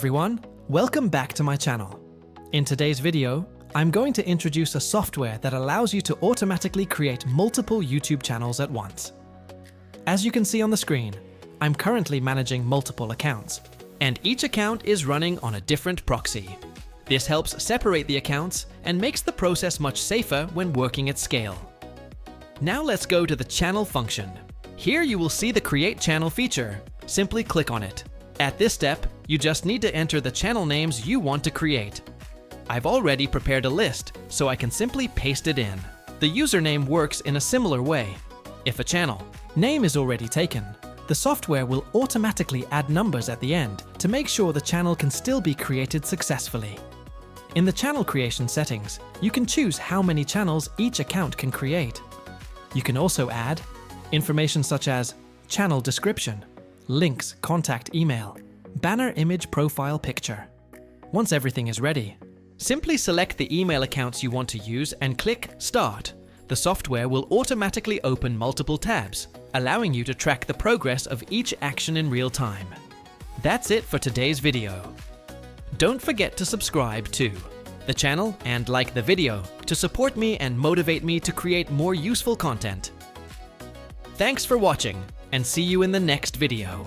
everyone, welcome back to my channel. In today's video, I'm going to introduce a software that allows you to automatically create multiple YouTube channels at once. As you can see on the screen, I'm currently managing multiple accounts, and each account is running on a different proxy. This helps separate the accounts and makes the process much safer when working at scale. Now let's go to the channel function. Here you will see the Create Channel feature. Simply click on it. At this step, you just need to enter the channel names you want to create. I've already prepared a list, so I can simply paste it in. The username works in a similar way. If a channel name is already taken, the software will automatically add numbers at the end to make sure the channel can still be created successfully. In the channel creation settings, you can choose how many channels each account can create. You can also add information such as channel description, links, contact email, banner image, profile picture. Once everything is ready, simply select the email accounts you want to use and click Start. The software will automatically open multiple tabs, allowing you to track the progress of each action in real time. That's it for today's video. Don't forget to subscribe to the channel and like the video to support me and motivate me to create more useful content. Thanks for watching, and see you in the next video.